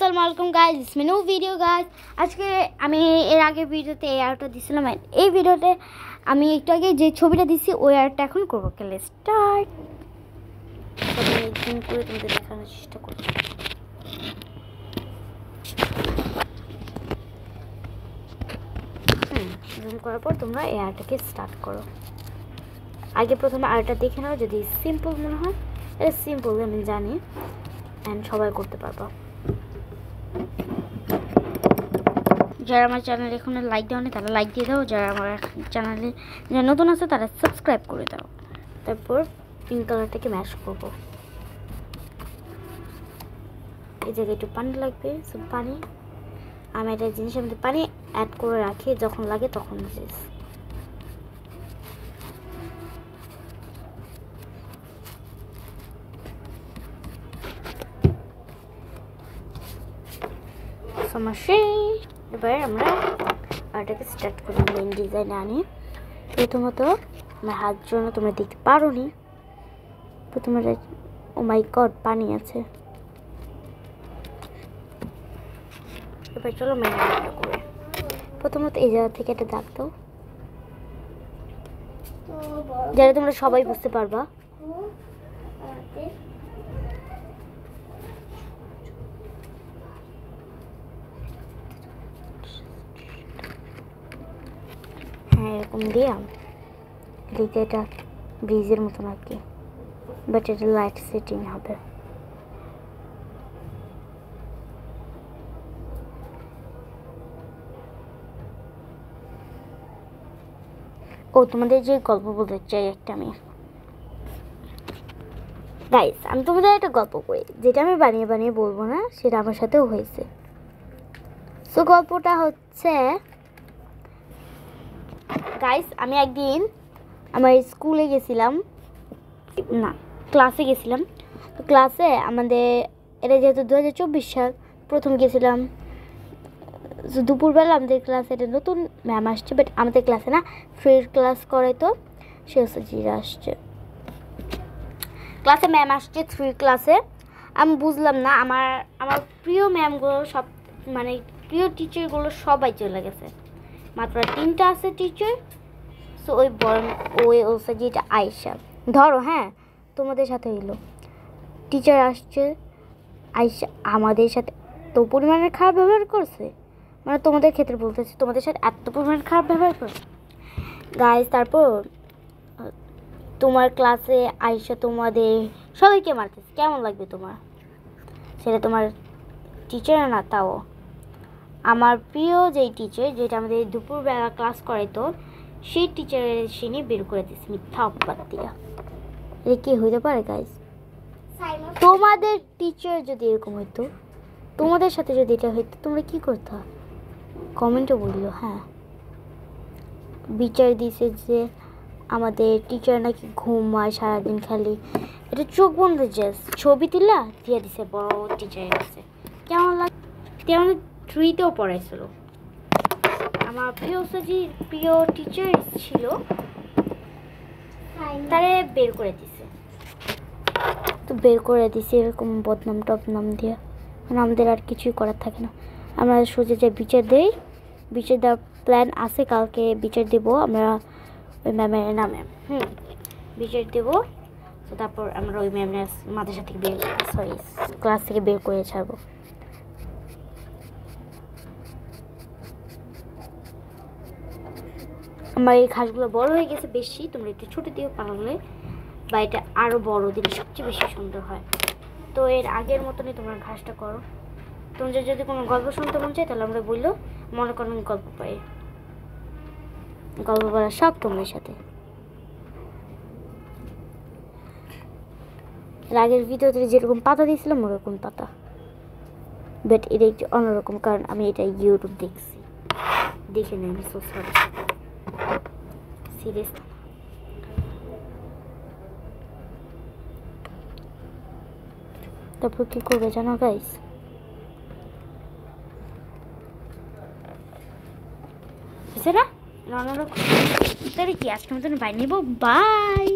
আসসালামু আলাইকুম guys, it's me new video guys. আজকে আমি এর আগে ভিডিওতে এই আর্টটা দিছিলাম, এই ভিডিওতে আমি একটু আগে যে ছবিটা দিছি ওই আর্টটা এখন করবো। কেলে স্টার্ট জুম করে তোমাদের দেখানোর চেষ্টা করব। জুম করার পর তোমরা এই আর্টটাকে স্টার্ট করো। আগে প্রথমে আর্টটা দেখে নাও, যদি সিম্পল মনে হয় এটা সিম্পল আমি জানি অ্যান্ড সবাই করতে পারবো। যারা আমার চ্যানেল এখনো লাইক দাওনি তারা লাইক দিয়ে দাও, যারা আমার চ্যানেলে যারা নতুন আছে তারা সাবস্ক্রাইব করে দাও। তারপর পিঙ্ক কালারটাকে ম্যাশ করব। এই জায়গায় একটু পানি লাগবে, সব পানি আমি একটা জিনিসের মধ্যে পানি অ্যাড করে রাখি, যখন লাগে তখন সমস্যা। এবার আমরা আর্টটাকে স্টার্ট করি। মেইন ডিজাইন আনি। প্রথমত আমার হাত জন্য তোমরা দেখতে পারো নি, প্রথমে ও মাই গড পানি আছে। এবার চলো মেইন আর্টটা করে। প্রথমত এই জায়গা থেকে একটা দাগ দাও, যারা তোমরা সবাই বুঝতে পারবা। হ্যাঁ এরকম দিলাম, দেখতে এটা ব্রিজের মতন আর কি, বাট এটা লাইট সেটিং হবে। ও তোমাদের যে গল্প বলতে চাই একটা আমি গাইস, আমি তোমাদের একটা গল্প করি, যেটা আমি বানিয়ে বানিয়ে বলবো না, সেটা আমার সাথেও হয়েছে। সো গল্পটা হচ্ছে গাইস, আমি একদিন আমার স্কুলে গেছিলাম, না ক্লাসে গেছিলাম। তো ক্লাসে আমাদের এটা যেহেতু 2024 সাল প্রথম গেছিলাম, দুপুরবেলা আমাদের ক্লাসে একটা নতুন ম্যাম আসছে, বাট আমাদের ক্লাসে না, ফ্রি ক্লাস করে, তো সে জিরা আসছে ক্লাসে, ম্যাম আসছে 3 ক্লাসে। আমি বুঝলাম না, আমার আমার প্রিয় ম্যামগুলো সব, মানে প্রিয় টিচারগুলো সবাই চলে গেছে, মাত্র 3টা আছে টিচার। সো ওই ওই ওসে যেটা আয়েশা, ধরো হ্যাঁ তোমাদের সাথে হইলো, টিচার আসছে আয়েশা আমাদের সাথে এত পরিমাণের খারাপ ব্যবহার করছে, মানে তোমাদের ক্ষেত্রে বলতেছি, তোমাদের সাথে এত পরিমাণের খারাপ ব্যবহার করছে গাইস। তারপর তোমার ক্লাসে আয়েশা তোমাদের সবাইকে মারতেছে, কেমন লাগবে তোমার? সেটা তোমার টিচার না, তাও আমার প্রিয় যেই টিচার, যেটা আমাদের দুপুরবেলা ক্লাস করাইতো, সেই টিচারের সিনি বের করে দিচ্ছে মিথ্যা অপবাদ দিয়া। এটা কি হইতে পারে গাইস? তোমাদের টিচার যদি এরকম হইতো, তোমাদের সাথে যদি এটা হইতো, তোমরা কি করতে? কমেন্টে বললো। হ্যাঁ বিচার দিছে যে আমাদের টিচার নাকি ঘুমায় সারাদিন, খালি এটা চোখ বন্ধ জাস্ট ছবি তুলা দিয়ে দিছে বড় টিচারের কাছে। কেমন লাগে? তেমন 3তেও পড়াইছিল, আমার প্রিয় টিচার ছিল, তারে বের করে দিছে। তো বের করে দিছে এরকম বদনাম টপনাম দিয়ে, মানে আমাদের আর কিছুই করার থাকে না, আমরা সোজা যে বিচার দেই। বিচার দেওয়ার প্ল্যান আছে, কালকে বিচার দেবো আমরা ওই ম্যামের নামে, বিচার দেবো। তো তারপর আমরা ওই ম্যামের মাদ্রাসা থেকে ক্লাস থেকে বের করে ছাড়বো। আমার এই ঘাসগুলো বড় হয়ে গেছে বেশি, তোমরা একটু ছোটো দিয়েও পারলে, বা এটা আরও বড় দিলে সবচেয়ে বেশি সুন্দর হয়। তো এর আগের মতনই তোমরা ঘাসটা করো। তোমাদের যদি কোনো গল্প শুনতে মন চায় তাহলে আমরা বললো, মনে করো গল্প পাই, গল্প বলার শখ তোমাদের সাথে। এর আগের ভিডিওতে যেরকম পাতা দিয়েছিলাম ওরকম পাতা, বাট এটা একটু অন্যরকম, কারণ আমি এটা ইউটিউব দেখছি, দেখে নিই আমি। So sorry, serious. তারপর কি করবে জানো গাইস? বুঝছে না অন্যরকম। তাহলে কি আজকের মতন বাই নিব, বাই।